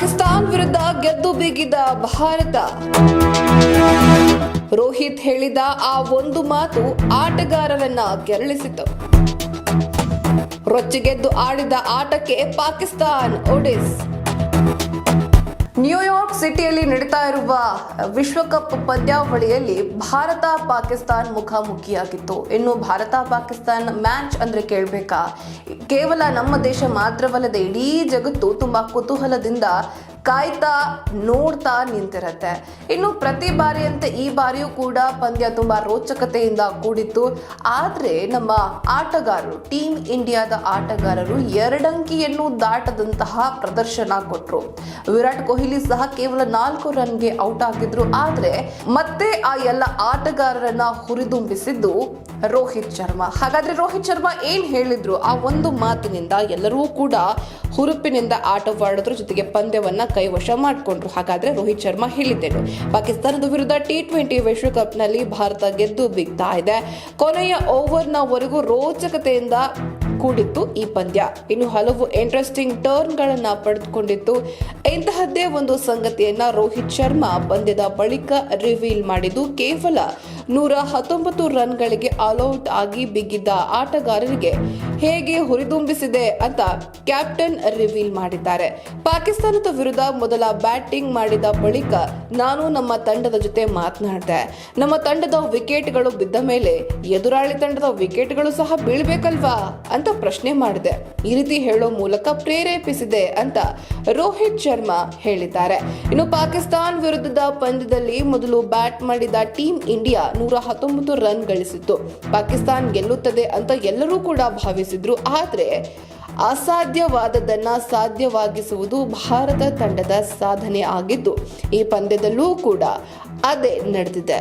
ಪಾಕಿಸ್ತಾನ ವಿರುದ್ಧ ಗೆದ್ದು ಬೀಗಿದ ಭಾರತ. ರೋಹಿತ್ ಹೇಳಿದ ಆ ಒಂದು ಮಾತು ಆಟಗಾರರನ್ನ ಕೆರಳಿಸಿತು. ರೊಚ್ಚಿಗೆದ್ದು ಆಡಿದ ಆಟಕ್ಕೆ ಪಾಕಿಸ್ತಾನ ಒಡಿಸ್. ನ್ಯೂಯಾರ್ಕ್ ಸಿಟಿಯಲ್ಲಿ ನಡೀತಾ ಇರುವ ವಿಶ್ವಕಪ್ ಪಂದ್ಯಾವಳಿಯಲ್ಲಿ ಭಾರತ ಪಾಕಿಸ್ತಾನ ಮುಖಾಮುಖಿಯಾಗಿತ್ತು. ಇನ್ನು ಭಾರತ ಪಾಕಿಸ್ತಾನ ಮ್ಯಾಚ್ ಅಂದ್ರೆ ಕೇಳಬೇಕಾ? ಕೇವಲ ನಮ್ಮ ದೇಶ ಮಾತ್ರವಲ್ಲದೆ ಇಡೀ ಜಗತ್ತು ತುಂಬಾ ಕುತೂಹಲದಿಂದ ಕಾಯ್ತಾ ನೋಡ್ತಾ ನಿಂತಿರತ್ತೆ. ಇನ್ನು ಪ್ರತಿ ಬಾರಿಯಂತೆ ಈ ಬಾರಿಯೂ ಕೂಡ ಪಂದ್ಯ ತುಂಬಾ ರೋಚಕತೆಯಿಂದ ಕೂಡಿತ್ತು. ಆದ್ರೆ ನಮ್ಮ ಆಟಗಾರರು, ಟೀಮ್ ಇಂಡಿಯಾದ ಆಟಗಾರರು 2 ಅಂಕಿಯನ್ನು ದಾಟದಂತಹ ಪ್ರದರ್ಶನ ಕೊಟ್ರು. ವಿರಾಟ್ ಕೊಹ್ಲಿ ಸಹ ಕೇವಲ 4 ರನ್ಗೆ ಔಟ್ ಆಗಿದ್ರು. ಆದ್ರೆ ಮತ್ತೆ ಆ ಎಲ್ಲ ಆಟಗಾರರನ್ನ ಹುರಿದುಂಬಿಸಿದ್ದು ರೋಹಿತ್ ಶರ್ಮಾ. ಹಾಗಾದ್ರೆ ರೋಹಿತ್ ಶರ್ಮಾ ಏನ್ ಹೇಳಿದ್ರು? ಆ ಒಂದು ಮಾತಿನಿಂದ ಎಲ್ಲರೂ ಕೂಡ ಹುರುಪಿನಿಂದ ಆಟವಾಡಿದ್ರು, ಜೊತೆಗೆ ಪಂದ್ಯವನ್ನ ಕೈವಶ ಮಾಡಿಕೊಂಡ್ರು. ಹಾಗಾದ್ರೆ ರೋಹಿತ್ ಶರ್ಮಾ ಹೇಳಿದ್ದೇನು? ಪಾಕಿಸ್ತಾನದ ವಿರುದ್ಧ T20 ವಿಶ್ವಕಪ್ ನಲ್ಲಿ ಭಾರತ ಗೆದ್ದು ಬೀಗ್ತಾ ಇದೆ. ಕೊನೆಯ ಓವರ್ನವರೆಗೂ ರೋಚಕತೆಯಿಂದ ಕೂಡಿತ್ತು ಈ ಪಂದ್ಯ. ಇನ್ನು ಹಲವು ಇಂಟ್ರೆಸ್ಟಿಂಗ್ ಟರ್ನ್ ಗಳನ್ನ ಪಡೆದುಕೊಂಡಿತ್ತು. ಇಂತಹದ್ದೇ ಒಂದು ಸಂಗತಿಯನ್ನ ರೋಹಿತ್ ಶರ್ಮಾ ಪಂದ್ಯದ ಬಳಿಕ ರಿವೀಲ್ ಮಾಡಿದ್ದು, ಕೇವಲ 119 ರನ್ಗಳಿಗೆ ಆಲ್ಔಟ್ ಆಗಿ ಬಿಗಿದ್ದ ಆಟಗಾರರಿಗೆ ಹೇಗೆ ಹುರಿದುಂಬಿಸಿದೆ ಅಂತ ಕ್ಯಾಪ್ಟನ್ ರಿವೀಲ್ ಮಾಡಿದ್ದಾರೆ. ಪಾಕಿಸ್ತಾನದ ವಿರುದ್ಧ ಮೊದಲ ಬ್ಯಾಟಿಂಗ್ ಮಾಡಿದ ಬಳಿಕ ನಾನು ನಮ್ಮ ತಂಡದ ಜೊತೆ ಮಾತನಾಡಿದೆ. ನಮ್ಮ ತಂಡದ ವಿಕೆಟ್ಗಳು ಬಿದ್ದ ಮೇಲೆ ಎದುರಾಳಿ ತಂಡದ ವಿಕೆಟ್ಗಳು ಸಹ ಬೀಳ್ಬೇಕಲ್ವಾ ಅಂತ ಪ್ರಶ್ನೆ ಮಾಡಿದೆ. ಈ ರೀತಿ ಹೇಳೋ ಮೂಲಕ ಪ್ರೇರೇಪಿಸಿದೆ ಅಂತ ರೋಹಿತ್ ಶರ್ಮಾ ಹೇಳಿದ್ದಾರೆ. ಇನ್ನು ಪಾಕಿಸ್ತಾನ ವಿರುದ್ಧದ ಪಂದ್ಯದಲ್ಲಿ ಮೊದಲು ಬ್ಯಾಟ್ ಮಾಡಿದ ಟೀಮ್ ಇಂಡಿಯಾ 119 ರನ್ ಗಳಿಸಿತ್ತು. ಪಾಕಿಸ್ತಾನ ಗೆಲ್ಲುತ್ತದೆ ಅಂತ ಎಲ್ಲರೂ ಕೂಡ ಭಾವಿಸಿದ್ರು. ಆದ್ರೆ ಅಸಾಧ್ಯವಾದದನ್ನ ಸಾಧ್ಯವಾಗಿಸುವುದು ಭಾರತ ತಂಡದ ಸಾಧನೆ ಆಗಿದ್ದು, ಈ ಪಂದ್ಯದಲ್ಲೂ ಕೂಡ ಅದೇ ನಡೆದಿದೆ.